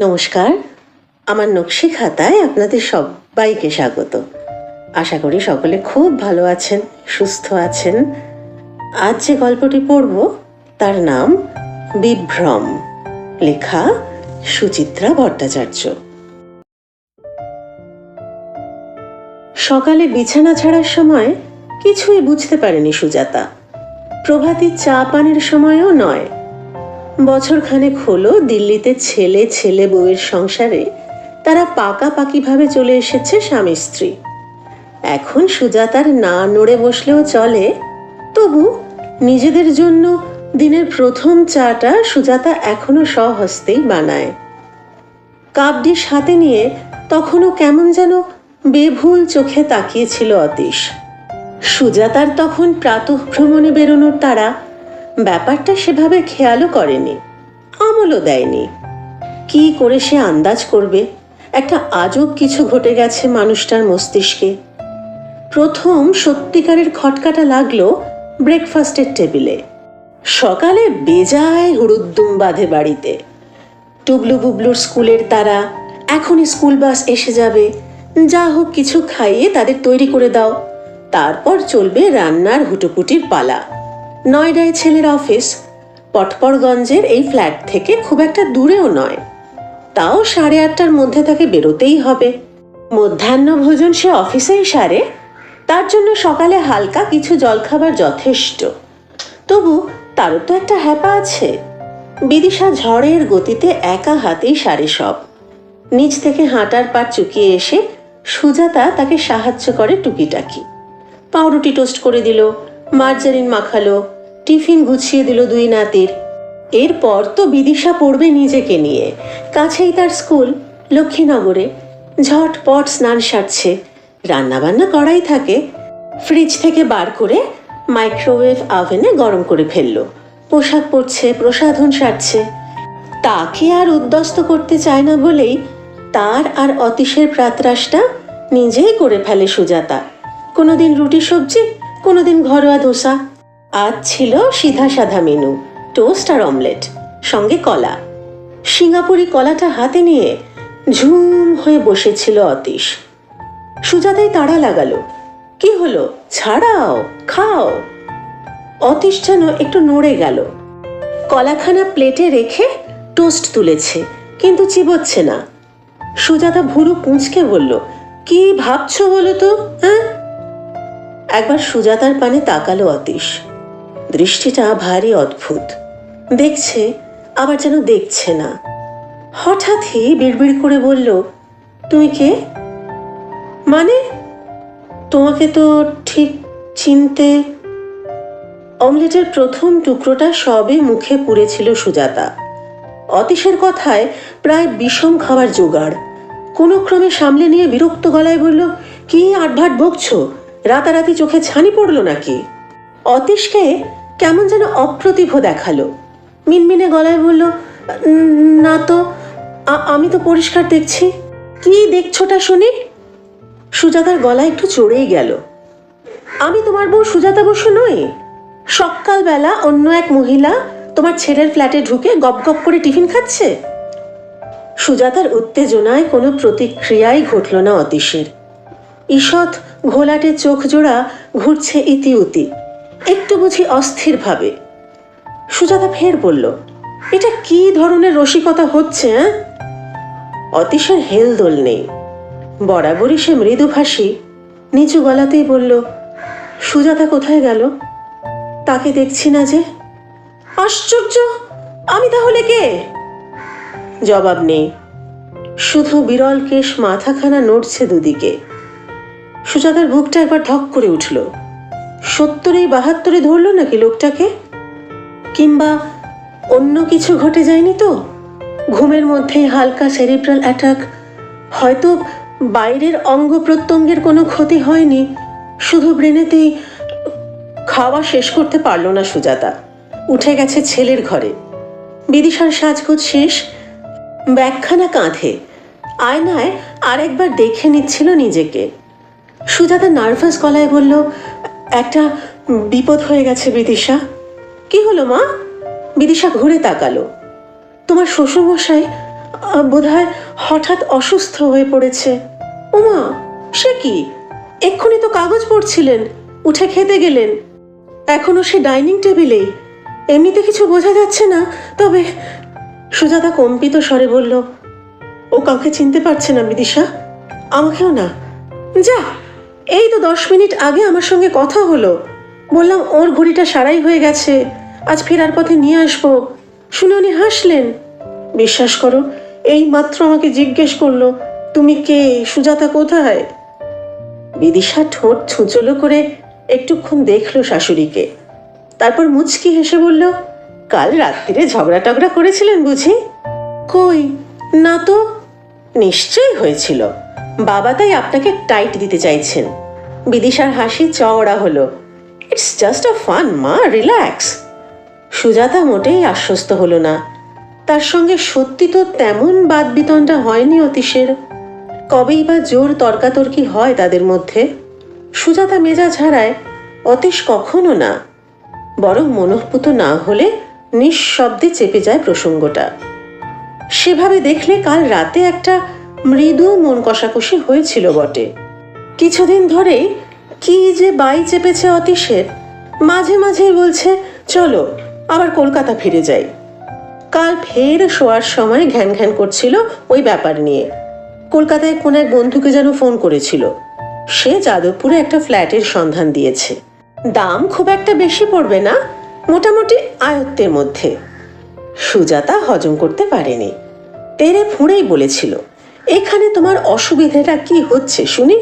নমস্কার, আমার নকশি খাতায় আপনাদের সবাইকে স্বাগত। আশা করি সকলে খুব ভালো আছেন, সুস্থ আছেন। আজ যে গল্পটি পড়ব তার নাম বিভ্রম, লেখা সুচিত্রা ভট্টাচার্য। সকালে বিছানা ছাড়ার সময় কিছুই বুঝতে পারেনি সুজাতা। প্রভাতী চা পানের সময়ও নয়। বছরখানেক হলো দিল্লিতে ছেলে ছেলে বউয়ের সংসারে তারা পাকাপাকিভাবে চলে এসেছে স্বামী স্ত্রী। এখন সুজাতার না নড়ে বসলেও চলে, তবু নিজেদের জন্য দিনের প্রথম চাটা সুজাতা এখনো স্বহস্তেই বানায়। কাপ ডিশ হাতে নিয়ে তখনও কেমন যেন বেভুল চোখে তাকিয়েছিল অতীশ। সুজাতার তখন প্রাতঃভ্রমণে বেরোনোর তাড়া, ব্যাপারটা সেভাবে খেয়ালও করেনি, আমলও দেয়নি। কি করে সে আন্দাজ করবে একটা আজব কিছু ঘটে গেছে মানুষটার মস্তিষ্কে। প্রথম সত্যিকারের খটকাটা লাগলো ব্রেকফাস্টের টেবিলে। সকালে বেজায় হুড়ুদ্দুম বাঁধে বাড়িতে। টুবলু বুবলুর স্কুলের তারা, এখনই স্কুল বাস এসে যাবে, যা হোক কিছু খাইয়ে তাদের তৈরি করে দাও, তারপর চলবে রান্নার হুটোপুটির পালা। নয়ডায় ছেলের অফিস, পটপরগঞ্জের এই ফ্ল্যাট থেকে খুব একটা দূরেও নয়, তাও 8:30টার মধ্যে তাকে বেরোতেই হবে। মধ্যাহ্ন ভোজন সে অফিসেই সারে, তার জন্য সকালে হালকা কিছু জলখাবার যথেষ্ট। তবু তারও তো একটা হ্যাপা আছে। বিদিশা ঝড়ের গতিতে একা হাতেই সারে সব। নিচ থেকে হাঁটার পা চুকিয়ে এসে সুজাতা তাকে সাহায্য করে টুকিটাকি। পাউরুটি টোস্ট করে দিল, মার্জারিন মাখালো, টিফিন গুছিয়ে দিল দুই নাতির। এরপর তো বিদিশা পড়বে নিজেকে নিয়ে। কাছেই তার স্কুল, লক্ষ্মীনগরে। ঝটপট স্নান সারছে, রান্নাবান্না করাই থাকে। ফ্রিজ থেকে বার করে মাইক্রোওয়েভ ওভেনে গরম করে ফেললো। পোশাক পরছে, প্রসাধন সারছে। তাকে আর উদ্যস্ত করতে চায় না বলেই তার আর অতীশের প্রাতরাশটা নিজেই করে ফেলে সুজাতা। কোনোদিন রুটি সবজি, কোনোদিন ঘরোয়া ধোসা। আজ ছিল সিধা সাধা মেনু, টোস্ট আর অমলেট, সঙ্গে কলা। সিঙ্গাপুরি কলাটা হাতে নিয়ে ঝুম হয়ে বসেছিল অতীশ। সুজাতাই তাড়া লাগালো, কি হলো, ছাড়াও, খাও। অতীশ যেন একটু নড়ে গেল। কলাখানা প্লেটে রেখে টোস্ট তুলেছে, কিন্তু চিবোচ্ছে না। সুজাতা ভুরু কুঁচকে বলল, কি ভাবছো বলো তো? হ্যাঁ? একবার সুজাতার পানে তাকালো অতীশ। দৃষ্টিটা ভারী অদ্ভুত, দেখছে আবার যেন দেখছে না। হঠাৎই বিড়বিড় করে বলল, তুমি কে? মানে তোমাকে তো ঠিক চিনতে। অমলেটের প্রথম টুকরোটা সবে মুখে পুড়েছিল সুজাতা। অতীশের কথায় প্রায় বিষম খাবার জোগাড়। কোনো ক্রমে সামলে নিয়ে বিরক্ত গলায় বলল, কি আটভাট বকছো? রাতারাতি চোখে ছানি পড়লো নাকি? অতীশকে কেমন যেন অপ্রতিভ দেখালো। মিনমিনে গলায় বলল, না তো, আমি তো পরিষ্কার দেখছি। কি দেখছোটা শুনি? সুজাতার গলা একটু চড়েই গেল। আমি তোমার বউ সুজাতা বসু নই? সকালবেলা অন্য এক মহিলা তোমার ছেলের ফ্ল্যাটে ঢুকে গপ গপ করে টিফিন খাচ্ছে। সুজাতার উত্তেজনায় কোনো প্রতিক্রিয়াই ঘটল না অতীশের। ঈষৎ ঘোলাটে চোখ জোড়া ঘুরছে ইতি উতি, একটু বুঝি অস্থির ভাবে। সুজাতা ফের বলল, এটা কি ধরনের রসিকতা হচ্ছে? অতীশের হেলদোল নেই। বরাবরই সে মৃদুভাষী, নিচু গলাতেই বলল, সুজাতা কোথায় গেল? তাকে দেখছি না যে। আশ্চর্য, আমি তাহলে কে? জবাব নেই, শুধু বিরল কেশ মাথাখানা নড়ছে দুদিকে। সুজাতার বুকটা একবার ধক করে উঠল। 70-72 ধরল নাকি লোকটাকে? কিংবা অন্য কিছু ঘটে যায়নি তো? ঘুমের মধ্যেই হালকা সেরিব্রাল অ্যাটাক, হয়তো বাইরের অঙ্গ প্রত্যঙ্গের কোনো ক্ষতি হয়নি, শুধু ব্রেনেতেই। খাওয়া শেষ করতে পারল না সুজাতা। উঠে গেছে ছেলের ঘরে। বিদিশার সাজগোজ শেষ, ব্যাগখানা কাঁধে। আয়নায় আরেকবার দেখে নিচ্ছিল নিজেকে। সুজাতা নার্ভাস গলায় বলল, একটা বিপদ হয়ে গেছে বিদিশা। কি হলো মা? বিদিশা ঘুরে তাকালো। তোমার শ্বশুরমশাই বোধহয় হঠাৎ অসুস্থ হয়ে পড়েছে। ওমা, সে কি? এক্ষুনি তো কাগজ পড়ছিলেন, উঠে খেতে গেলেন, এখনো সে ডাইনিং টেবিলেই। এমনিতে কিছু বোঝা যাচ্ছে না, তবে। সুজাতা কম্পিত স্বরে বলল, ও কাউকে চিনতে পারছে না বিদিশা, আমাকেও না। যা, এই তো 10 মিনিট আগে আমার সঙ্গে কথা হলো, বললাম ওর ঘড়িটা সারাই হয়ে গেছে, আজ ফেরার পথে নিয়ে আসবো। শুনে উনি হাসলেন। বিশ্বাস করো, এই মাত্র আমাকে জিজ্ঞেস করলো, তুমি কে, সুজাতা কোথায়? বিদিশা ঠোঁট ছুঁচলো করে একটুক্ষণ দেখলো শাশুড়িকে, তারপর মুচকি হেসে বলল, কাল রাত্রিরে ঝগড়া টগড়া করেছিলেন বুঝি? কই না তো। নিশ্চয়ই হয়েছিল, বাবা তাই আপনাকে টাইট দিতে চাইছেন। বিদিশার হাসি চওড়া হলো। ইটস জাস্ট আ ফান মা, রিল্যাক্স। সুজাতা মোটেই আশ্বস্ত হলো না। তার সঙ্গে সত্যি তো তেমন বাদ বিতণ্ডা হয়নি অতীশের। কবেই বা জোর তর্কাতর্কি হয় তাদের মধ্যে। সুজাতা মেজাজ হারায়, অতীশ কখনো না। বরং মনঃপুত না হলে নিঃশব্দে চেপে যায় প্রসঙ্গটা। সেভাবে দেখলে কাল রাতে একটা মৃদু মন কষাকষি হয়েছিল বটে। কিছুদিন ধরে কি যে বাই চেপেছে অতীশের, মাঝে মাঝে বলছে চলো আবার কলকাতা ফিরে যাই। কাল ফের শোয়ার সময় ঘ্যান ঘ্যান করছিল ওই ব্যাপার নিয়ে। কলকাতায় কোন এক বন্ধুকে যেন ফোন করেছিল, সে যাদবপুরে একটা ফ্ল্যাটের সন্ধান দিয়েছে। দাম খুব একটা বেশি পড়বে না, মোটামুটি আয়ত্তের মধ্যে। সুজাতা হজম করতে পারেনি, তেরে ফুঁড়েই বলেছিল, এখানে তোমার অসুবিধাটা কি হচ্ছে শুনি?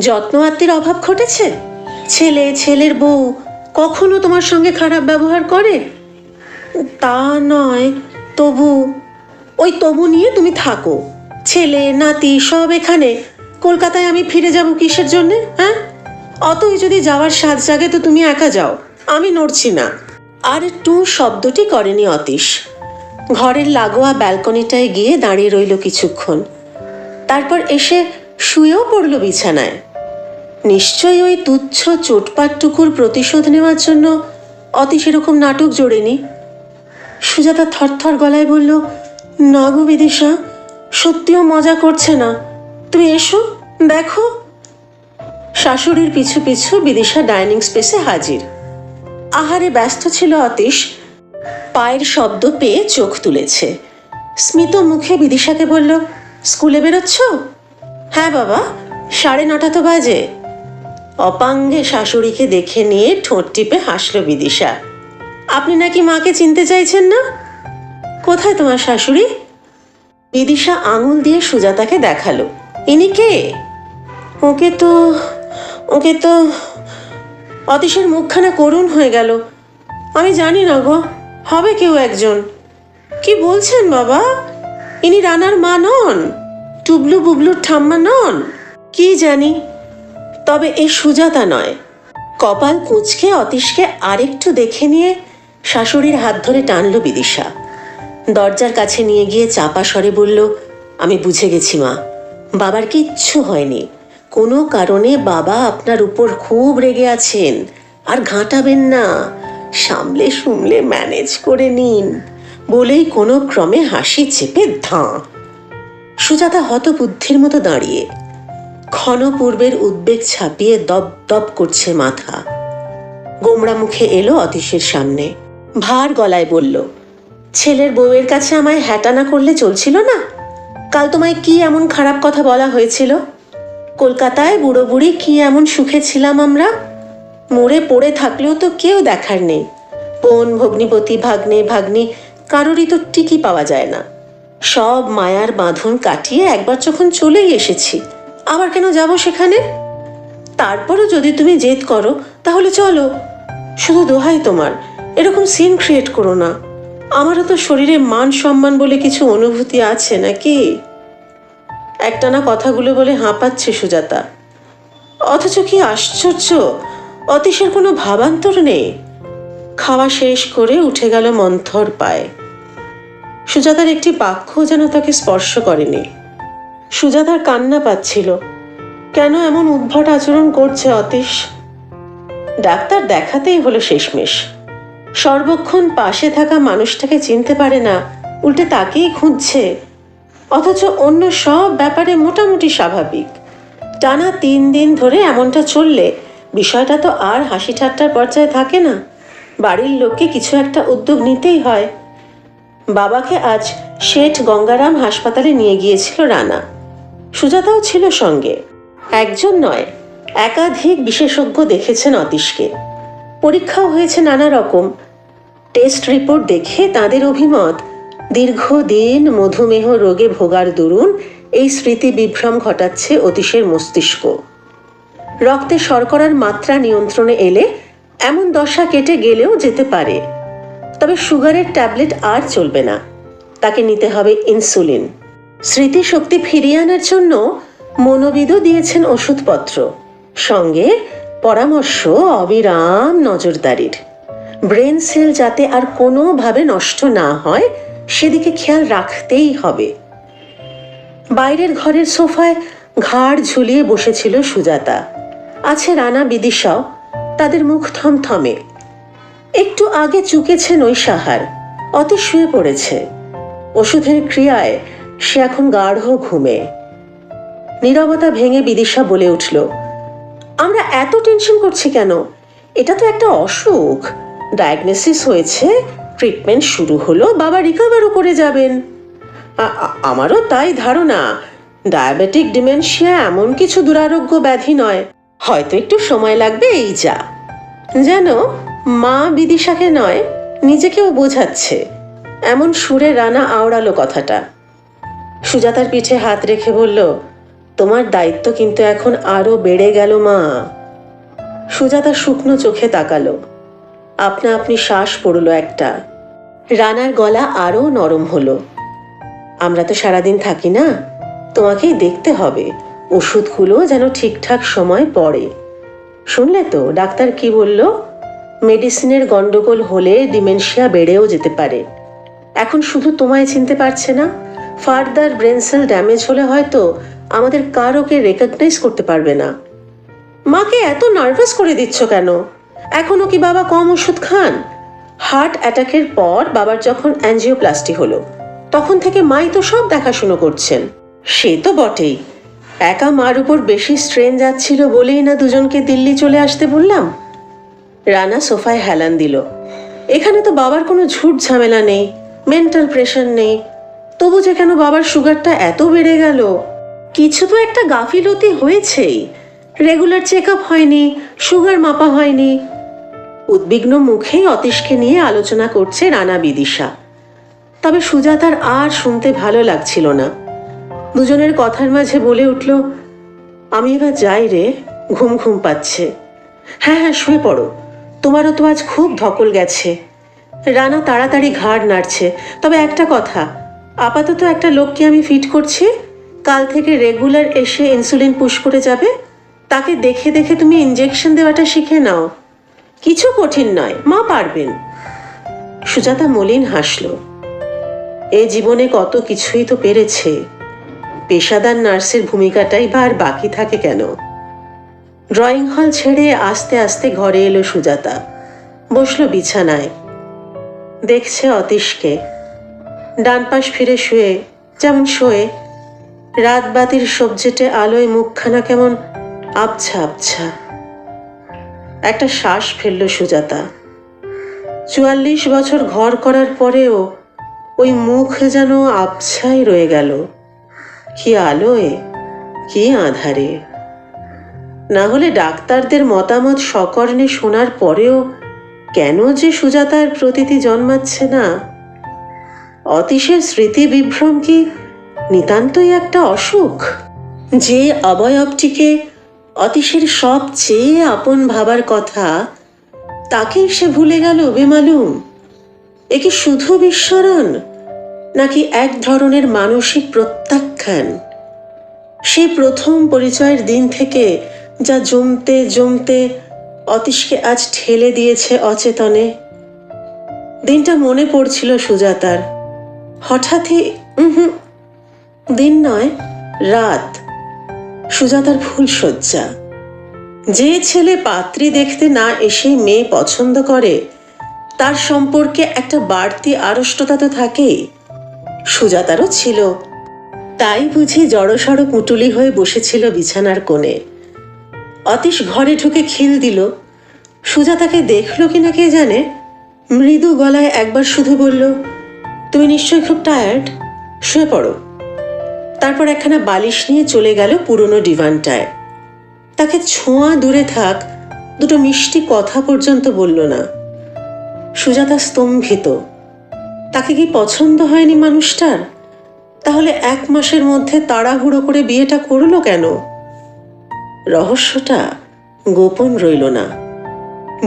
যত্ন আত্মীর অভাব ঘটেছে? ছেলে, ছেলের বউ কখনো তোমার সঙ্গে খারাপ ব্যবহার করে? তা নয়, তবু। ওই তবু নিয়ে তুমি থাকো। ছেলে নাতি সব এখানে, কলকাতায় আমি ফিরে যাব কিসের জন্যে? হ্যাঁ, অতই যদি যাওয়ার সাজ জাগে তো তুমি একা যাও, আমি নড়ছি না। আর টু শব্দটি করেনি অতীশ। ঘরের লাগোয়া ব্যালকনিটায় গিয়ে দাঁড়িয়ে রইল কিছুক্ষণ, তারপর এসে শুয়েও পড়ল বিছানায়। নিশ্চয়ই ওই তুচ্ছ চোটপাটটুকুর প্রতিশোধ নেওয়ার জন্য অতীশ এরকম নাটক জোড়েনি। সুজাতা থরথর গলায় বলল, না গো বিদিশা, সত্যিও মজা করছে না, তুমি এসো দেখো। শাশুড়ির পিছু পিছু বিদিশা ডাইনিং স্পেসে হাজির। আহারে ব্যস্ত ছিল অতীশ, পায়ের শব্দ পেয়ে চোখ তুলেছে। স্মিত মুখে বিদিশাকে বলল, স্কুলে বেরোচ্ছ? হ্যাঁ বাবা, 9:30 তো বাজে। অপাঙ্গে শাশুড়িকে দেখে নিয়ে ঠোঁট টিপে হাসল বিদিশা। আপনি নাকি মাকে চিনতে চাইছেন না? কোথায় তোমার শাশুড়ি? বিদিশা আঙুল দিয়ে সুজাতাকে দেখালো। ইনি কে? ওকে তো। অতীশের মুখখানা করুণ হয়ে গেল। আমি জানি না গো, হবে কেউ একজন। কি বলছেন বাবা? ইনি রানার মা নন? টুবলু বুবলুর ঠাম্মা নন? কি জানি, তবে এ সুজাতা নয়। কপাল কুঁচকে অতীশকে আরেকটু দেখে নিয়ে শাশুড়ির হাত ধরে টানল বিদিশা। দরজার কাছে নিয়ে গিয়ে চাপা স্বরে বলল, আমি বুঝে গেছি মা, বাবার কিচ্ছু হয়নি। কোনো কারণে বাবা আপনার উপর খুব রেগে আছেন, আর ঘাঁটাবেন না, সামলে সুমলে ম্যানেজ করে নিন। বলেই কোনো ক্রমে হাসি চেপে ধাঁ। সুজাতা হতবুদ্ধির মতো দাঁড়িয়ে, ক্ষণ পূর্বের উদ্বেগ ছাপিয়ে দপ দপ করছে মাথা। গোমড়া মুখে এলো অতীশের সামনে, ভার গলায় বলল, ছেলের বউয়ের কাছে আমায় হ্যাটানা করলে চলছিল না? কাল তোমায় কি এমন খারাপ কথা বলা হয়েছিল? কলকাতায় বুড়ো বুড়ি কি এমন সুখে ছিলাম আমরা? মরে পড়ে থাকলেও তো কেউ দেখার নেই। বোন, ভগ্নিপতি, ভাগ্নে, ভাগ্নি কারোরই তো টিকি পাওয়া যায় না। সব মায়ার বাঁধন কাটিয়ে একবার যখন চলেই এসেছি, আবার কেন যাব সেখানে? তারপরও যদি তুমি জেদ করো তাহলে চলো, শুধু দোহাই তোমার, এরকম সিন ক্রিয়েট করো না। আমারও তো শরীরে মান সম্মান বলে কিছু অনুভূতি আছে নাকি? একটানা কথাগুলো বলে হাঁপাচ্ছে সুজাতা। অথচ কি আশ্চর্য, অতীশের কোনো ভাবান্তর নেই। খাওয়া শেষ করে উঠে গেল মন্থর পায়ে। সুজাতার একটি বাক্য যেন তাকে স্পর্শ করেনি। সুজাতার কান্না পাচ্ছিল, কেন এমন উদ্ভট আচরণ করছে অতীশ? ডাক্তার দেখাতেই হলো শেষমেশ। সর্বক্ষণ পাশে থাকা মানুষটাকে চিনতে পারে না, উল্টে তাকেই খুঁজছে। অথচ অন্য সব ব্যাপারে মোটামুটি স্বাভাবিক। টানা 3 দিন ধরে এমনটা চললে বিষয়টা তো আর হাসি ঠাট্টার পর্যায়ে থাকে না, বাড়ির লোককে কিছু একটা উদ্যোগ নিতেই হয়। বাবাকে আজ শেঠ গঙ্গারাম হাসপাতালে নিয়ে গিয়েছিল রানা। সুজাতাও ছিল সঙ্গে। একজন নয়, একাধিক বিশেষজ্ঞ দেখেছেন অতীশকে। পরীক্ষাও হয়েছে নানা রকম। টেস্ট রিপোর্ট দেখে তাদের অভিমত, দীর্ঘদিন মধুমেহ রোগে ভোগার দরুন এই স্মৃতি বিভ্রম ঘটাচ্ছে অতীশের মস্তিষ্ক। রক্তে শর্করার মাত্রা নিয়ন্ত্রণে এলে এমন দশা কেটে গেলেও যেতে পারে। তবে সুগারের ট্যাবলেট আর চলবে না, তাকে নিতে হবে ইনসুলিন। স্মৃতিশক্তি ফিরিয়ে আনার জন্য মনোবিদও দিয়েছেন ওষুধপত্র, সঙ্গে পরামর্শ অবিরাম নজরদারির। ব্রেন সেল যাতে আর কোনোভাবে নষ্ট না হয় সেদিকে খেয়াল রাখতেই হবে। বাইরের ঘরের সোফায় ঘাড় ঝুলিয়ে বসেছিল সুজাতা। আছে রানা বিদিশাও, তাদের মুখ থমথমে। একটু আগে চুকেছেন ওই সাহার, অতি শুয়ে পড়েছে। ওষুধের ক্রিয়ায় সে এখন গাঢ় ঘুমে। নীরবতা ভেঙে বিদিশা বলে উঠল, আমরা এত টেনশন করছি কেন? এটা তো একটা অসুখ। ডায়াগনোসিস হয়েছে, ট্রিটমেন্ট শুরু হলো, বাবা রিকভারও করে যাবেন। আমারও তাই ধারণা। ডায়াবেটিক ডিমেনশিয়া এমন কিছু দুরারোগ্য ব্যাধি নয়, হয়তো একটু সময় লাগবে, এই যা। যেন মা বিদিশাকে নয়, নিজেকেও বোঝাচ্ছে এমন সুরে রানা আওড়ালো কথাটা। সুজাতার পিঠে হাত রেখে বলল, তোমার দায়িত্ব কিন্তু এখন আরো বেড়ে গেল মা। সুজাতা শুকনো চোখে তাকালো। আপনা আপনি শ্বাস পড়ল একটা। রানার গলা আরো নরম হলো। আমরা তো সারাদিন থাকি না, তোমাকেই দেখতে হবে, ওষুধগুলো যেন ঠিকঠাক সময় পড়ে। শুনলে তো ডাক্তার কি বলল? মেডিসিনের গন্ডগোল হলে ডিমেনশিয়া বেড়েও যেতে পারে। এখন শুধু তোমায় চিনতে পারছে না, ফার্দার ব্রেন সেল ড্যামেজ হলে হয়তো আমাদের কারোকে রেকগনাইজ করতে পারবে না। মাকে এত নার্ভাস করে দিচ্ছ কেন? এখনো কি বাবা কম ওষুধ খান? হার্ট অ্যাটাকের পর বাবার যখন অ্যাঞ্জিওপ্লাস্টি হলো তখন থেকে মাই তো সব দেখাশুনো করছেন। সে তো বটেই, একা মার উপর বেশি স্ট্রেন যাচ্ছিল বলেই না দুজনকে দিল্লি চলে আসতে বললাম। রানা সোফায় হেলান দিল। এখানে তো বাবার কোনো ঝুট ঝামেলা নেই, মেন্টাল প্রেশার নেই, তবু যে কেন বাবার সুগারটা এত বেড়ে গেল? কিছু তো একটা গাফিলতি হয়েছেই। রেগুলার চেক আপ হয়নি, সুগার মাপা হয়নি। উদ্বিগ্ন মুখেই অতীশকে নিয়ে আলোচনা করছে রানা বিদিশা। তবে সুজাতার আর শুনতে ভালো লাগছিল না। দুজনের কথার মাঝে বলে উঠল, আমি এবার যাই রে, ঘুম ঘুম পাচ্ছে। হ্যাঁ হ্যাঁ, শুয়ে পড়ো, তোমারও তো আজ খুব ধকল গেছে। রানা তাড়াতাড়ি ঘাড় নাড়ছে। তবে একটা কথা, আপাতত একটা লোককে আমি ফিট করছি, কাল থেকে রেগুলার এসে ইনসুলিন পুশ করে যাবে। তাকে দেখে দেখে তুমি ইনজেকশন দেওয়াটা শিখে নাও। কিছু কঠিন নয়, মা পারবেন। সুজাতা মলিন হাসল। এ জীবনে কত কিছুই তো পেরেছে, পেশাদার নার্সের ভূমিকাটাই বা আর বাকি থাকে কেন? ড্রয়িং হল ছেড়ে আস্তে আস্তে ঘরে এলো সুজাতা। বসলো বিছানায়, দেখছে অতীশকে। ডান পাশ ফিরে শুয়ে যেমন শোয়ে, রাত বাতির সবজেটে আলোয় মুখখানা কেমন আবছা আবছা। একটা শ্বাস ফেলল সুজাতা। 44 বছর ঘর করার পরেও ওই মুখ যেন আবছাই রয়ে গেল। কি আলোয়, কি আঁধারে! না হলে ডাক্তারদের মতামত সকর্ণে শোনার পরেও কেন যে সুজাতার প্রতীতি জন্মাচ্ছে না? অতীশের স্মৃতি বিভ্রম কি নিতান্তই একটা অসুখ? যে অবয়বটিকে অতীশের সবচেয়ে আপন ভাবার কথা, তাকেই সে ভুলে গেল বেমালুম। এ কি শুধু বিস্মরণ, নাকি এক ধরনের মানসিক প্রত্যাখ্যান? সেই প্রথম পরিচয়ের দিন থেকে যা জমতে জমতে অতীশকে আজ ঠেলে দিয়েছে অচেতনে। দিনটা মনে পড়ছিল সুজাতার। হঠাৎই দিন নয়, রাত। সুজাতার ফুলশয্যা। যে ছেলে পাত্রী দেখতে না এসেই মেয়ে পছন্দ করে, তার সম্পর্কে একটা বাড়তি আড়ষ্টতা তো থাকেই। সুজাতারও ছিল। তাই বুঝি জড়সড় পুটুলি হয়ে বসেছিল বিছানার কোণে। অতীশ ঘরে ঢুকে খিল দিল। সুজাতাকে দেখল কিনা কে জানে, মৃদু গলায় একবার শুধু বলল, তুমি নিশ্চয়ই খুব টায়ার্ড, শুয়ে পড়ো। তারপর একখানা বালিশ নিয়ে চলে গেল পুরনো ডিভানটায়। তাকে ছোঁয়া দূরে থাক, দুটো মিষ্টি কথা পর্যন্ত বলল না। সুজাতা স্তম্ভিত। তাকে কি পছন্দ হয়নি মানুষটার? তাহলে 1 মাসের মধ্যে তাড়াহুড়ো করে বিয়েটা করলো কেন? রহস্যটা গোপন রইল না।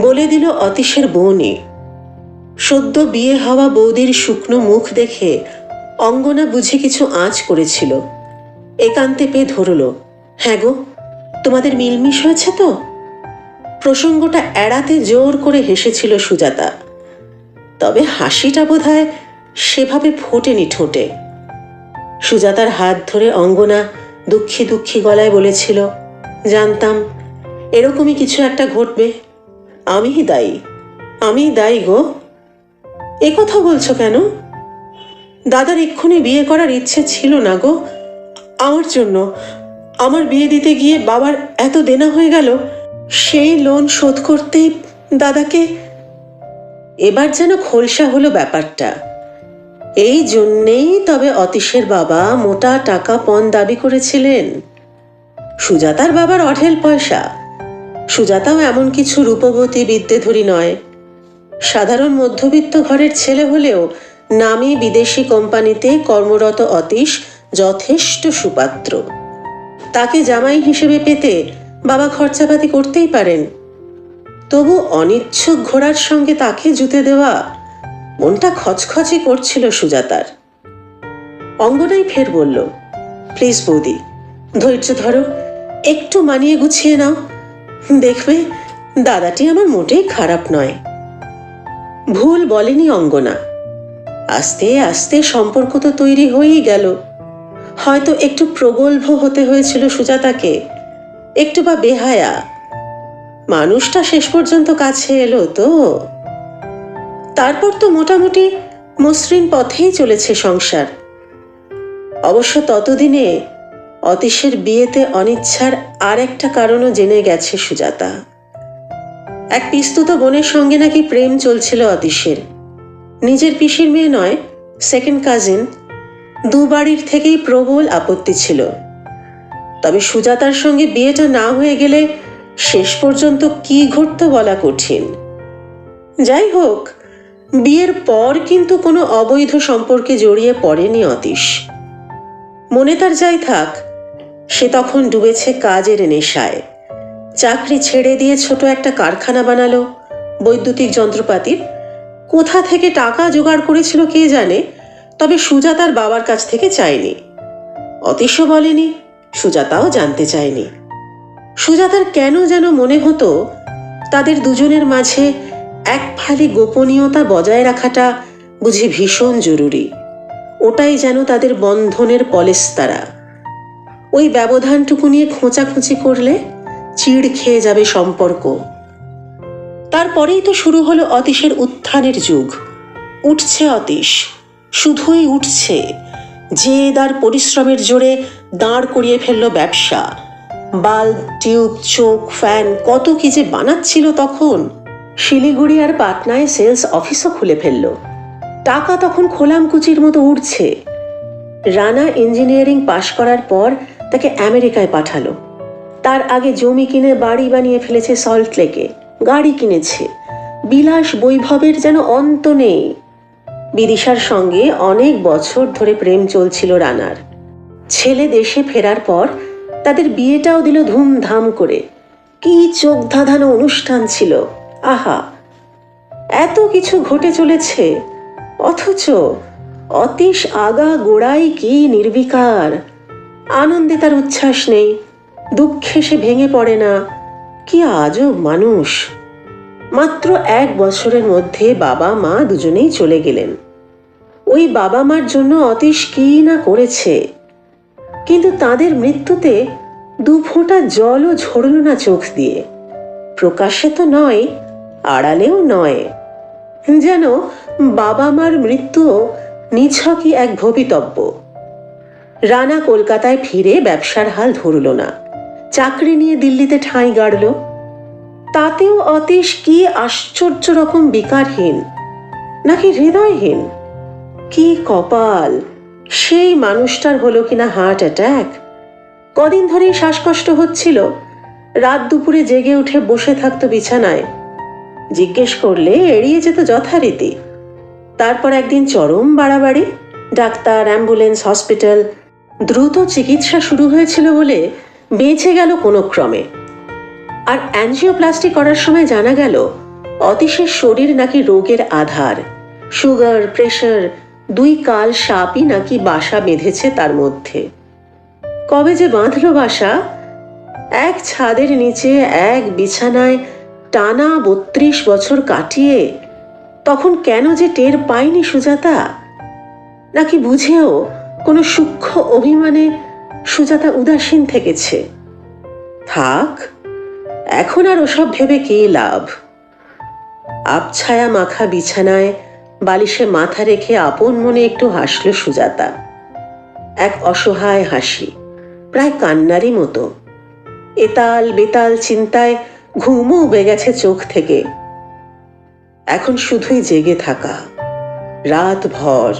বলে দিল অতীশের বোনই। সদ্য বিয়ে হওয়া বৌদির শুকনো মুখ দেখে অঙ্গনা বুঝে কিছু আঁচ করেছিল। একান্তে পেয়ে ধরল, হ্যাঁ গো, তোমাদের মিলমিশ হয়েছে তো? প্রসঙ্গটা এড়াতে জোর করে হেসেছিল সুজাতা। তবে হাসিটা বোধহয় সেভাবে ফোটেনি ঠোঁটে। সুজাতার হাত ধরে অঙ্গনা দুঃখী দুঃখী গলায় বলেছিল, জানতাম এরকমই কিছু একটা ঘটবে। আমি দায়ী গো। এ কথা বলছো কেন? দাদার এক্ষুনি বিয়ে করার ইচ্ছে ছিল না গো। আমার জন্য, আমার বিয়ে দিতে গিয়ে বাবার এত দেনা হয়ে গেল, সেই লোন শোধ করতেই দাদাকে। এবার যেন খোলসা হলো ব্যাপারটা। এই জন্যেই তবে অতীশের বাবা মোটা টাকা পণ দাবি করেছিলেন। সুজাতার বাবার অঢেল পয়সা। সুজাতাও এমন কিছু রূপবতী বিদ্যেধরী নয়। সাধারণ মধ্যবিত্ত ঘরের ছেলে হলেও নামী বিদেশি কোম্পানিতে কর্মরত অতীশ যথেষ্ট সুপাত্র। তাকে জামাই হিসেবে পেতে বাবা খরচাপাতি করতেই পারেন। তবু অনিচ্ছুক ঘোড়ার সঙ্গে তাকে জুতে দেওয়া, মনটা খচখচি করছিল সুজাতার। অঙ্গনাই ফের বলল, প্লিজ বৌদি, ধৈর্য ধরো, একটু মানিয়ে গুছিয়ে নাও। দেখবে দাদাটি আমার মোটেই খারাপ নয়। ভুল বলেনি অঙ্গনা। আস্তে আস্তে সম্পর্ক তো তৈরি হয়েই গেল। হয়তো একটু প্রগল্ভ হতে হয়েছিল সুজাতাকে, একটু বা বেহায়া। মানুষটা শেষ পর্যন্ত কাছে এলো তো। তারপর তো মোটামুটি মসৃণ পথেই চলেছে সংসার। অবশ্য ততদিনে অতীশের বিয়েতে অনিচ্ছার আর একটা কারণও জেনে গেছে সুজাতা। এক পিস্তুত বোনের সঙ্গে নাকি প্রেম চলছিল অতীশের। নিজের পিসির মেয়ে নয়, সেকেন্ড কাজিন। দুবাড়ির থেকেই প্রবল আপত্তি ছিল। তবে সুজাতার সঙ্গে বিয়েটা না হয়ে গেলে শেষ পর্যন্ত কি ঘটত বলা কঠিন। যাই হোক, বিয়ের পর কিন্তু কোনো অবৈধ সম্পর্কে জড়িয়ে পড়েনি অতীশ। মনে তার যাই থাক, সে তখন ডুবেছে কাজের নেশায়। চাকরি ছেড়ে দিয়ে ছোট একটা কারখানা বানালো বৈদ্যুতিক যন্ত্রপাতির। কোথা থেকে টাকা জোগাড় করেছিল কে জানে, তবে সুজাতার বাবার কাছ থেকে চায়নি। অতীশও বলেনি, সুজাতাও জানতে চায়নি। সুজাতার কেন যেন মনে হতো তাদের দুজনের মাঝে এক ফালি গোপনীয়তা বজায় রাখাটা বুঝি ভীষণ জরুরি। ওটাই যেন তাদের বন্ধনের পলেস্তারা। ওই ব্যবধানটুকু নিয়ে খোঁচাখুঁচি করলে চিড় খেয়ে যাবে সম্পর্ক। তারপরেই তো শুরু হলো অতীশের উত্থানের যুগ। উঠছে অতীশ, শুধুই উঠছে। জেদ আর পরিশ্রমের জোরে দাঁড় করিয়ে ফেললো ব্যবসা। বাল্ব, টিউব, চোখ, ফ্যান, কত কি যে বানাচ্ছিল তখন। শিলিগুড়ি আর পাটনায় সেলস অফিসও খুলে ফেলল। টাকা তখন খোলামকুচির মতো উঠছে। রানা ইঞ্জিনিয়ারিং পাশ করার পর তাকে আমেরিকায় পাঠালো। তার আগে জমি কিনে বাড়ি বানিয়ে ফেলেছে সল্ট লেকে, গাড়ি কিনেছে। বিলাস বৈভবের যেন অন্ত নেই। বিদিশার সঙ্গে অনেক বছর ধরে প্রেম চলছিল রানার। ছেলে দেশে ফেরার পর তাদের বিয়েটাও দিল ধুমধাম করে। কি চোখ ধাঁধানো অনুষ্ঠান ছিল! আহা, এত কিছু ঘটে চলেছে, অথচ অতীশ আগা গোড়াই কি নির্বিকার। আনন্দে তার উচ্ছ্বাস নেই, দুঃখে সে ভেঙে পড়ে না। কি আজব মানুষ! মাত্র 1 বছরের মধ্যে বাবা মা দুজনেই চলে গেলেন। ওই বাবা মার জন্য অতীশ কি না করেছে, কিন্তু তাদের মৃত্যুতে 2 ফোঁটা জলও ঝরল না চোখ দিয়ে। প্রকাশ্যে তো নয়, আড়ালেও নয়। যেন বাবা মার মৃত্যুও নিছকই এক ভবিতব্য। রানা কলকাতায় ফিরে ব্যবসার হাল ধরল না, চাকরি নিয়ে দিল্লিতে ঠাঁই গাড়ল। তাতেও অতীশ কি আশ্চর্য রকম বিকারহীন, নাকি হৃদয়হীন! কি কপাল! সেই মানুষটার হলো কিনা হার্ট অ্যাটাক। কদিন ধরেই শ্বাসকষ্ট হচ্ছিল, রাত দুপুরে জেগে উঠে বসে থাকতো বিছানায়। জিজ্ঞেস করলে এড়িয়ে যেত যথারীতি। তারপর একদিন চরম বাড়াবাড়ি, ডাক্তার, অ্যাম্বুলেন্স, হসপিটাল, দ্রুত চিকিৎসা শুরু হয়েছিল বলে বেঁচে গেল কোনো ক্রমে। আর অ্যাঞ্জিওপ্লাস্টি করার সময় জানা গেল অতীশের শরীর নাকি রোগের আধার। সুগার, প্রেশার, 2 কাল সাপই নাকি বাসা বেঁধেছে তার মধ্যে। কবে যে বাঁধল বাসা! এক ছাদের নিচে এক বিছানায় টানা 32 বছর কাটিয়ে তখন কেন যে টের পায়নি সুজাতা? নাকি বুঝেও কোনো সূক্ষ্ম অভিমানে সুজাতা উদাসীন থেকেছে? থাক, এখন আর ওসব ভেবে কি লাভ। আবছায়া মাখা বিছানায় বালিশে মাথা রেখে আপন মনে একটু হাসল সুজাতা। এক অসহায় হাসি, প্রায় কান্নারই মতো। এতাল বেতাল চিন্তায় ঘুমও উবে গেছে চোখ থেকে। এখন শুধুই জেগে থাকা, রাত ভর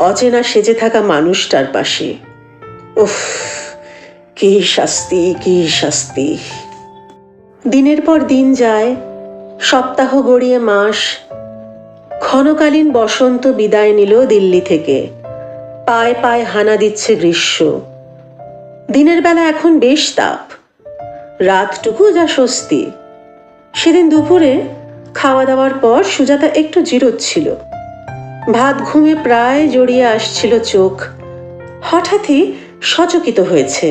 অচেনা সেজে থাকা মানুষটার পাশে। উফ, কি শাস্তি, কি শাস্তি! দিনের পর দিন যায়, সপ্তাহ গড়িয়ে মাস। ক্ষণকালীন বসন্ত বিদায় নিল দিল্লি থেকে। পায়ে পায়ে হানা দিচ্ছে গ্রীষ্ম। দিনের বেলা এখন বেশ তাপ, রাতটুকু যা স্বস্তি। সেদিন দুপুরে খাওয়া দাওয়ার পর সুজাতা একটু জিরোচ্ছিল। ভাত ঘুমে প্রায় জড়িয়ে আসছিল চোখ। হঠাৎই সচকিত হয়েছে,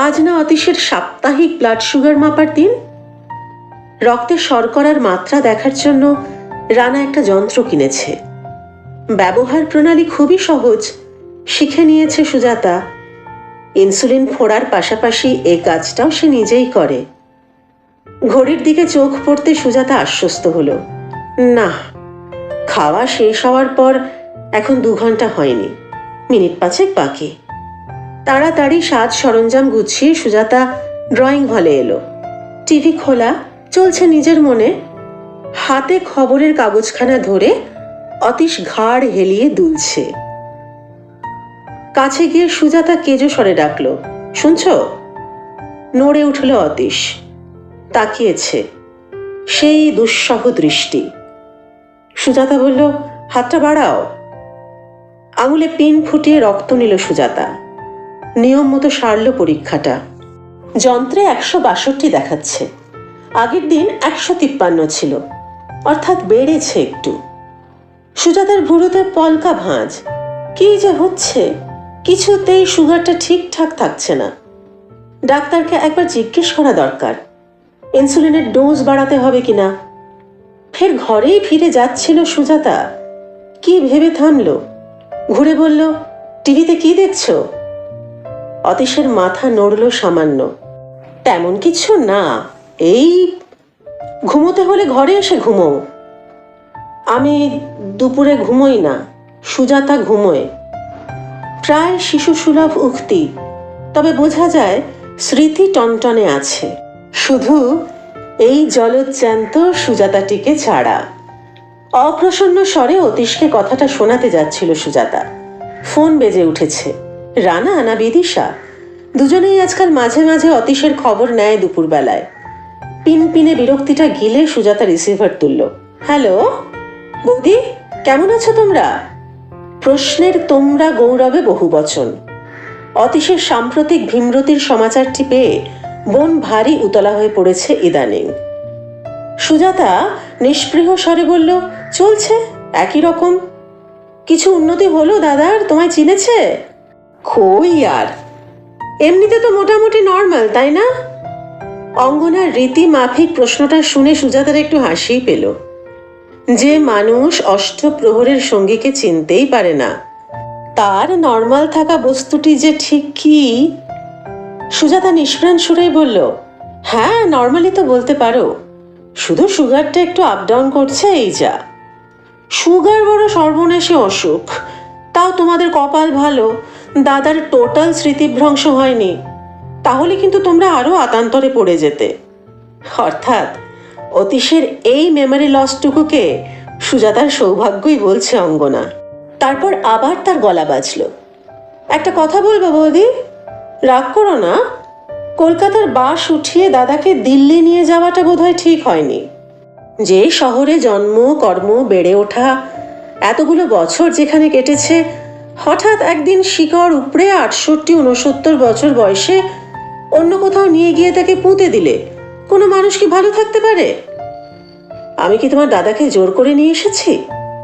আজ না অতীশের সাপ্তাহিক ব্লাড সুগার মাপার দিন। রক্তে শর্করার মাত্রা দেখার জন্য রানা একটা যন্ত্র কিনেছে। ব্যবহার প্রণালী খুবই সহজ, শিখে নিয়েছে সুজাতা। ইনসুলিন ফোড়ার পাশাপাশি এই কাজটাও সে নিজেই করে। ঘড়ির দিকে চোখ পড়তে সুজাতা আশ্বস্ত হলো। না, খাওয়া শেষ হওয়ার পর এখন 2 ঘন্টা হয়নি, মিনিট 5 বাকি। তাড়াতাড়ি সাজ সরঞ্জাম গুছিয়ে সুজাতা ড্রয়িং হলে এলো। টিভি খোলা, চলছে নিজের মনে। হাতে খবরের কাগজখানা ধরে অতীশ ঘাড় হেলিয়ে দুলছে। কাছে গিয়ে সুজাতা কেজো স্বরে ডাকলো, শুনছ? নড়ে উঠল অতীশ, তাকিয়েছে। সেই দুঃসহ দৃষ্টি। সুজাতা বলল, হাতটা বাড়াও। আঙুলে পিন ফুটিয়ে রক্ত নিল সুজাতা। নিয়ম মতো সারল পরীক্ষাটা। যন্ত্রে 162 দেখাচ্ছে। আগের দিন 153 ছিল, অর্থাৎ বেড়েছে একটু। সুজাতার ভুরুতে পলকা ভাঁজ। কি যে হচ্ছে, কিছুতেই সুগারটা ঠিকঠাক থাকছে না। ডাক্তারকে একবার জিজ্ঞেস করা দরকার, ইনসুলিনের ডোজ বাড়াতে হবে কিনা। ফের ঘরেই ফিরে যাচ্ছিল সুজাতা, কি ভেবে থামল। ঘুরে বলল, টিভিতে কি দেখছো? অতীশের মাথা নড়ল সামান্য। তেমন কিছু না, এই ঘুমোতে হলে ঘরে এসে ঘুমো। আমি দুপুরে ঘুমোই না, সুজাতা ঘুমোয়। প্রায় শিশুসুলভ উক্তি, তবে বোঝা যায় স্মৃতি টনটনে আছে। শুধু এই জলজ্যান্ত সুজাতাটিকে ছাড়া। অপ্রসন্ন স্বরে অতীশকে কথাটা শোনাতে যাচ্ছিল সুজাতা। ফোন বেজে উঠেছে। রানা না বিদিশা, দুজনেই আজকাল মাঝে মাঝে অতীশের খবর নেয় দুপুরবেলায়। পিনপিনে বিরক্তিটা গিলে সুজাতা রিসিভার তুলল। হ্যালো বৌদি, কেমন আছো তোমরা? প্রশ্নের তোমরা গৌরবে বহুবচন। অতীশের সাম্প্রতিক ভীমরতির সমাচারটি পেয়ে বোন ভারী উতলা হয়ে পড়েছে ইদানিং। সুজাতা নিষ্পৃহ স্বরে বলল, চলছে একই রকম। কিছু উন্নতি হলো দাদার? তোমায় চিনেছে? কই আর, এমনিতে তো মোটামুটি নর্মাল, তাই না? অঙ্গনার রীতি মাফিক প্রশ্নটা শুনে সুজাতার একটু হাসিই পেল। যে মানুষ অষ্টপ্রহরের সঙ্গীকে চিনতেই পারে না, তার নর্মাল থাকা বস্তুটি যে ঠিক কি? সুজাতা নিষ্প্রাণ সুরেই বলল, হ্যাঁ নর্মালি তো বলতে পারো, শুধু সুগারটা একটু আপ ডাউন করছে, এই যা। সুগার বড় সর্বনেশে অসুখ, তাও তোমাদের কপাল ভালো, দাদার টোটাল স্মৃতিভ্রংশ হয়নি, তাহলে কিন্তু তোমরা আরো আতান্তরে পড়ে যেতে। অর্থাৎ অতীশের এই মেমোরি লসটুকুকে সুজাতার সৌভাগ্যই বলছে অঙ্গনা। তারপর আবার তার গলা বাজল, একটা কথা বলবো বৌদি, রাগ করো না। কলকাতার বাস উঠিয়ে দাদাকে দিল্লি নিয়ে যাওয়াটা বোধহয় ঠিক হয়নি। যে শহরে জন্ম, কর্ম, বেড়ে ওঠা, এতগুলো বছর যেখানে কেটেছে, হঠাৎ একদিন শিকড় উপড়ে 68-69 বছর বয়সে অন্য কোথাও নিয়ে গিয়ে তাকে পুঁতে দিলে কোনো মানুষ কি ভালো থাকতে পারে? আমি কি তোমার দাদাকে জোর করে নিয়ে এসেছি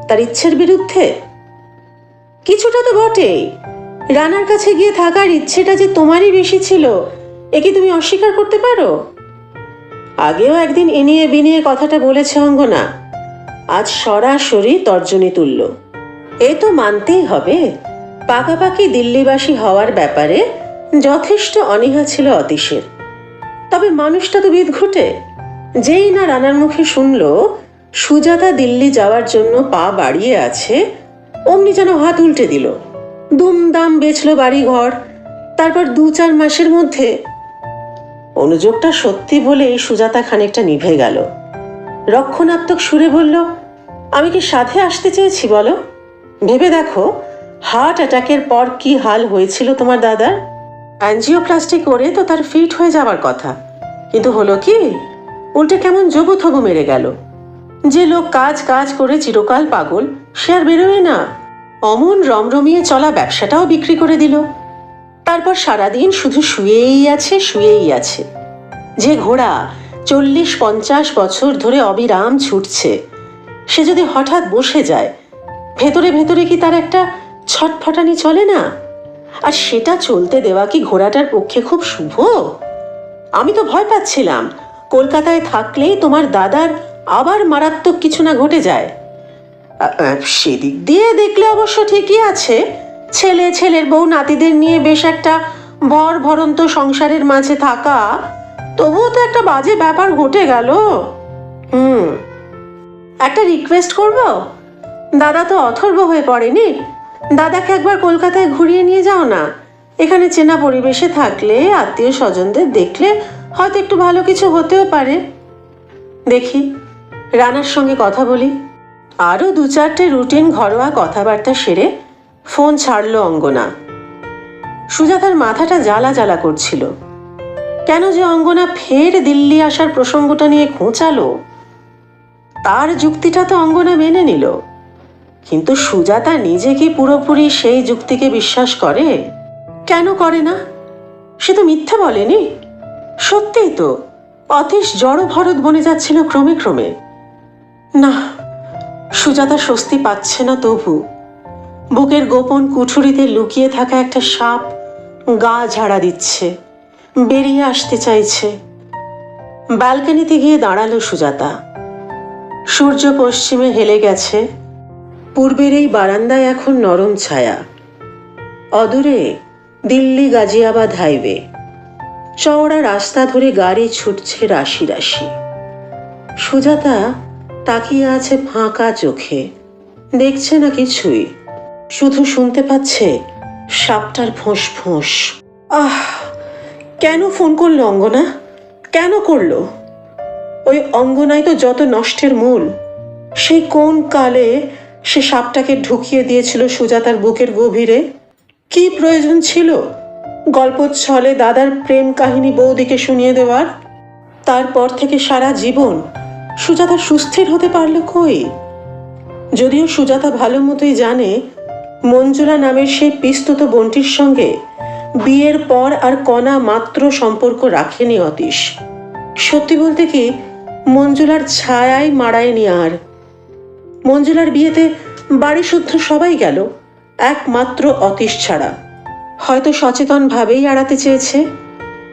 তার ইচ্ছের বিরুদ্ধে? কিছুটা তো বটেই। রানার কাছে গিয়ে থাকার ইচ্ছেটা যে তোমারই বেশি ছিল, এ কি তুমি অস্বীকার করতে পারো? আগেও একদিন এনিয়ে বিনিয়ে কথাটা বলেছে অঙ্গনা, আজ সরাসরি তর্জনী তুলল। এ তো মানতেই হবে, পাকাপাকি দিল্লিবাসী হওয়ার ব্যাপারে যথেষ্ট অনীহা ছিল অতীশের। তবে মানুষটা তো বিদঘুটে। যেই না রানার মুখে শুনল সুজাতা দিল্লি যাওয়ার জন্য পা বাড়িয়ে আছে, অমনি যেন হাত উল্টে দিল। দুমদাম বেচল বাড়ি ঘর। তারপর 2-4 মাসের মধ্যে অনুযোগটা সত্যি বলে সুজাতা খানিকটা নিভে গেল। রক্ষণাত্মক সুরে বলল, আমি কি সাথে আসতে চেয়েছি বলো? ভেবে দেখো, হার্ট অ্যাটাকের পর কি হাল হয়েছিল তোমার দাদার। অ্যাঞ্জিওপ্লাস্টি করে তো তার ফিট হয়ে যাবার কথা, কিন্তু হলো কি, উল্টে কেমন জবুথবু মেরে গেল। যে লোক কাজ কাজ করে চিরকাল পাগল, সে আর বেরোয় না। অমন রমরমিয়ে চলা ব্যবসাটাও বিক্রি করে দিল। তারপর সারাদিন শুধু শুয়েই আছে। যে ঘোড়া 40-50 বছর ধরে অবিরাম ছুটছে, সে যদি হঠাৎ বসে যায়, ভেতরে ভেতরে কি তার একটা ছটফটানি চলে না? আর সেটা চলতে দেওয়া কি ঘোড়াটার পক্ষে খুব শুভ? আমি তো ভয় পাচ্ছিলাম কলকাতায় থাকলেই তোমার দাদার আবার মারাত্মক কিছু না ঘটে যায়। সেদিক দিয়ে দেখলে অবশ্য ঠিকই আছে। ছেলের বউ নাতিদের নিয়ে বেশ একটা ভর ভরন্ত সংসারের মাঝে থাকা, তবুও তো একটা বাজে ব্যাপার ঘটে গেল। একটা রিকোয়েস্ট করব, দাদা তো অথর্ব হয়ে পড়েনি, দাদাকে একবার কলকাতায় ঘুরিয়ে নিয়ে যাও না। এখানে চেনা পরিবেশে থাকলে, আত্মীয় স্বজনদের দেখলে হয়তো একটু ভালো কিছু হতেও পারে। দেখি, রানার সঙ্গে কথা বলি। আরও 2-4টে রুটিন ঘরোয়া কথাবার্তা সেরে ফোন ছাড়ল অঙ্গনা। সুজাতার মাথাটা জ্বালা জ্বালা করছিল। কেন যে অঙ্গনা ফের দিল্লি আসার প্রসঙ্গটা নিয়ে খোঁচালো? তার যুক্তিটা তো অঙ্গনা মেনে নিল, কিন্তু সুজাতা নিজে কি পুরোপুরি সেই যুক্তিকে বিশ্বাস করে? কেন করে না? সে তো মিথ্যে বলেনি। সত্যিই তো অতীশ জড় ভরত বনে যাচ্ছিল ক্রমে ক্রমে। না, সুজাতা স্বস্তি পাচ্ছে না। তবু বুকের গোপন কুঠুরিতে লুকিয়ে থাকা একটা সাপ গা ঝাড়া দিচ্ছে, বেরিয়ে আসতে চাইছে। ব্যালকনিতে গিয়ে দাঁড়ালো সুজাতা। সূর্য পশ্চিমে হেলে গেছে। পূর্বের এই বারান্দায় এখন নরম ছায়া। অদূরে দিল্লি গাজিয়াবাদ হাইওয়ে। চওড়া রাস্তা ধরে গাড়ি ছুটছে রাশি রাশি। সুজাতা তাকিয়ে আছে ফাঁকা চোখে, দেখছে না কিছুই, শুধু শুনতে পাচ্ছে সাপটার ফোঁস ফোঁস। কেন ফোন করলো অঙ্গনা? কেন করলো? ওই অঙ্গনাই তো যত নষ্টের মূল। সেই কোন কালে সে সাপটাকে ঢুকিয়ে দিয়েছিল সুজাতার বুকের গভীরে? কি প্রয়োজন ছিল গল্প ছলে দাদার প্রেম কাহিনী বৌদিকে শুনিয়ে দেওয়ার? তারপর থেকে সারা জীবন সুজাতা সুস্থির হতে পারল কই? যদিও সুজাতা ভালো মতোই জানে মঞ্জুলা নামের সেই পিস্তুত বোনটির সঙ্গে বিয়ের পর আর কণা মাত্র সম্পর্ক রাখেনি অতীশ। সত্যি বলতে কি, মঞ্জুলার ছায়ায় মাড়ায়নি আর। মঞ্জুলার বিয়েতে বাড়ি শুদ্ধ সবাই গেল, একমাত্র অতীশ ছাড়া। হয়তো সচেতনভাবেই এড়াতে চেয়েছে,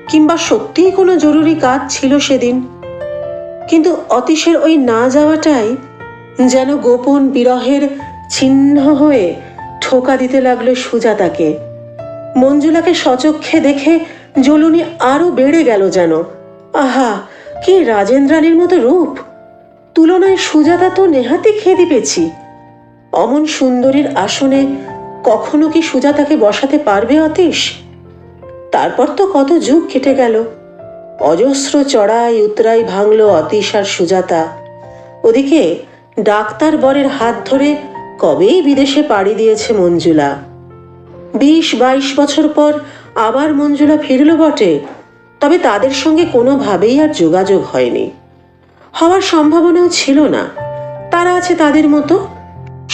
কিংবা সত্যিই কোনো জরুরি কাজ ছিল সেদিন। কিন্তু অতীশের ওই না যাওয়াটাই যেন গোপন বিরহের চিহ্ন হয়ে ঠোকা দিতে লাগলো সুজাতাকে। মঞ্জুলাকে সচক্ষে দেখে জ্বলুনি আরো বেড়ে গেল যেন। আহা, কি রাজেন্দ্রাণীর মতো রূপ! তুলনায় সুজাতা তো নেহাতি খেদি পেয়েছি। অমন সুন্দরীর আসনে কখনো কি সুজাতাকে বসাতে পারবে অতীশ? তারপর তো কত যুগ কেটে গেল, অজস্র চড়াই উতরাই ভাঙল অতীশ আর সুজাতা। ওদিকে ডাক্তার বরের হাত ধরে কবেই বিদেশে পাড়ি দিয়েছে মঞ্জুলা। 20-22 বছর পর আবার মঞ্জুলা ফিরল বটে, তবে তাদের সঙ্গে কোনোভাবেই আর যোগাযোগ হয়নি। হওয়ার সম্ভাবনাও ছিল না। তারা আছে তাদের মতো,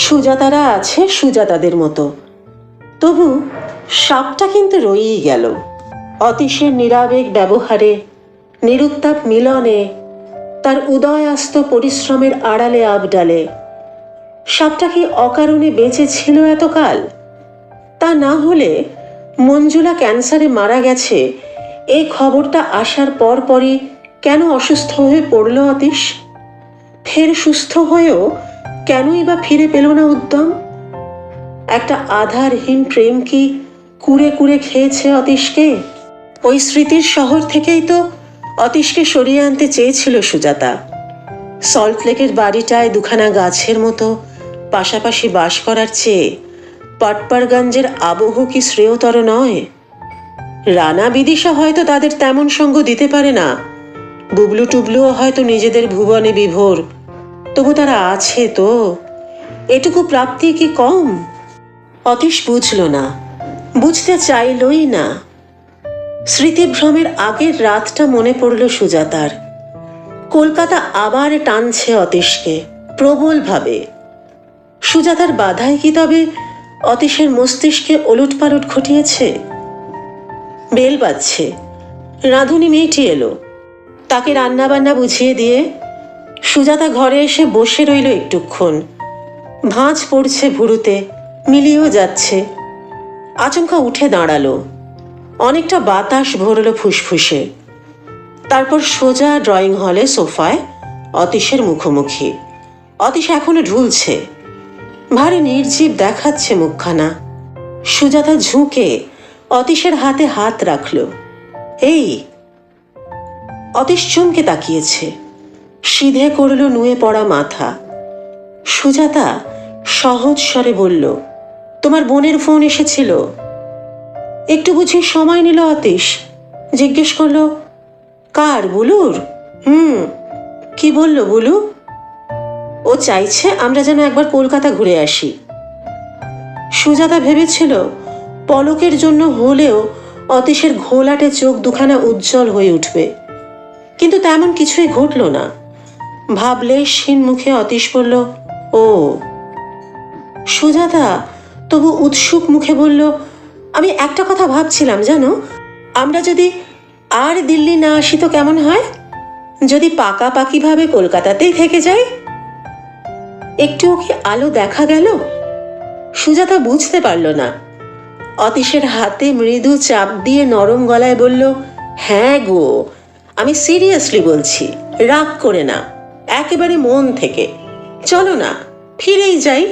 সুজাতারা আছে সুজাতাদের মতো। তবু সাপটা কিন্তু রয়েই গেল। অতীশের নিরাবেগ ব্যবহারে, নিরুত্তাপ মিলনে, তার উদয়াস্ত পরিশ্রমের আড়ালে আবডালে। সাপটা কি অকারণে বেঁচে ছিল এতকাল? তা না হলে মঞ্জুলা ক্যান্সারে মারা গেছে এই খবরটা আসার পরই কেন অসুস্থ হয়ে পড়ল অতীশ? ফের সুস্থ হয়েও কেনই বা ফিরে পেল না উদ্যম? একটা আধারহীন প্রেম কি কুড়ে কুড়ে খেয়েছে অতীশকে? ওই স্মৃতির শহর থেকেই তো অতীশকে সরিয়ে আনতে চেয়েছিল সুজাতা। সল্টলেকের বাড়িটায় দুখানা গাছের মতো পাশাপাশি বাস করার চেয়ে পাটপাড়গঞ্জের আবহ কি শ্রেয়তর নয়? রানা বিদিশা হয়তো তাদের তেমন সঙ্গ দিতে পারে না, বুবলু টুবলুও হয়তো নিজেদের ভুবনে বিভোর, তবু তারা আছে তো, এটুকু প্রাপ্তি কি কম? অতীশ বুঝল না, বুঝতে চাইলই না। স্মৃতিভ্রমের আগের রাতটা মনে পড়ল সুজাতার। কলকাতা আবার টানছে অতীশকে প্রবলভাবে। সুজাতার বাধাই কি তবে অতীশের মস্তিষ্কে ওলটপালট ঘটিয়েছে? বেল বাজছে, রাঁধুনি মেয়েটি এলো। তাকে রান্নাবান্না বুঝিয়ে দিয়ে সুজাতা ঘরে এসে বসে রইল একটুক্ষণ। ভাঁজ পড়ছে ভুরুতে, মিলিয়েও যাচ্ছে। আচমকা উঠে দাঁড়ালো, অনেকটা বাতাস ভরল ফুসফুসে। তারপর সোজা ড্রয়িং হলে সোফায় অতীশের মুখোমুখি। অতীশ এখনো ঢুলছে, ভারী নির্জীব দেখাচ্ছে মুখখানা। সুজাতা ঝুঁকে অতীশের হাতে হাত রাখল। এই! অতীশ চমকে তাকিয়েছে, সিধে করল নুয়ে পড়া মাথা। সুজাতা সহজ স্বরে বলল, তোমার বোনের ফোন এসেছিল। একটু বুঝি সময় নিল অতীশ। জিজ্ঞেস করল, কার? বুলুর? কি বলল বুলু? ও চাইছে আমরা যেন একবার কলকাতা ঘুরে আসি। সুজাতা ভেবেছিল পলকের জন্য হলেও অতীশের ঘোলাটে চোখ দুখানা উজ্জ্বল হয়ে উঠবে, কিন্তু তেমন কিছুই ঘটল না। ভাবলেশহীন মুখে অতীশ বলল, ও। সুজাতা তবু উৎসুক মুখে বলল, আমি একটা কথা ভাবছিলাম জানো, আমরা যদি আর দিল্লি না আসি তো কেমন হয়? যদি পাকাপাকিভাবে কলকাতাতেই থেকে যাই। একটুও কি আলো দেখা গেল? সুজাতা বুঝতে পারল না। অতীশের হাতে মৃদু চাপ দিয়ে নরম গলায় বলল, হ্যাঁ গো, আমি সিরিয়াসলি বলছি, রাগ করে না, একেবারে মন থেকে। চলো না, ফিরেই যাই।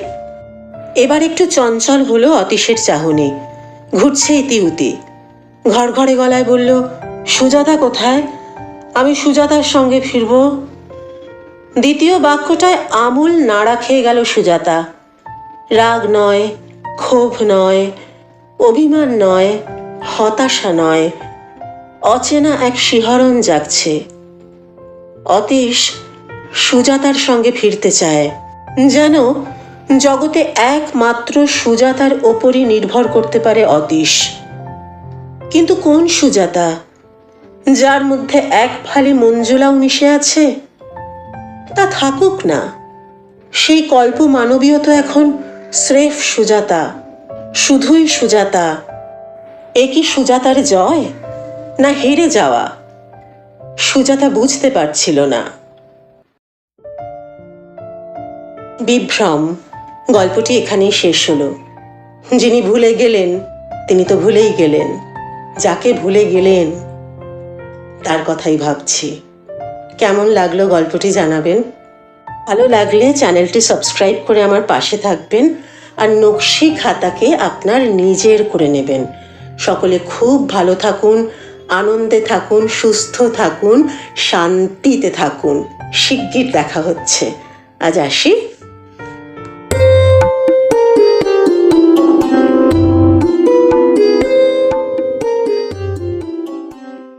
এবার একটু চঞ্চল হলো অতীশের চাহনি, ঘুরছে ইতিউতি। ঘড়ঘড়ে গলায় বলল, সুজাতা কোথায়? আমি সুজাতার সঙ্গে ফিরব। দ্বিতীয় বাক্যটায় আমূল নাড়া খেয়ে গেল সুজাতা। রাগ নয়, ক্ষোভ নয়, অভিমান নয়, হতাশা নয়, অচেনা এক শিহরণ জাগছে। অতীশ সুজাতার সঙ্গে ফিরতে চায়, যেন জগতে একমাত্র সুজাতার ওপরই নির্ভর করতে পারে অতীশ। কিন্তু কোন সুজাতা, যার মধ্যে এক ফালি মঞ্জুলাও মিশে আছে? তা থাকুক না, সেই কল্প মানবীয় তো এখন স্রেফ সুজাতা, শুধুই সুজাতা। এ কি সুজাতার জয় না হেরে যাওয়া? সুজাতা বুঝতে পারছিল না। বিভ্রম গল্পটি এখানেই শেষ হলো। যিনি ভুলে গেলেন তিনি তো ভুলেই গেলেন, যাকে ভুলে গেলেন তার কথাই ভাবছি। কেমন লাগলো গল্পটি জানাবেন। ভালো লাগলে চ্যানেলটি সাবস্ক্রাইব করে আমার পাশে থাকবেন, আর নকশি খাতাকে আপনার নিজের করে নেবেন। সকলে খুব ভালো থাকুন, আনন্দে থাকুন, সুস্থ থাকুন, শান্তিতে থাকুন। শিগগির দেখা হচ্ছে। আজ আসি।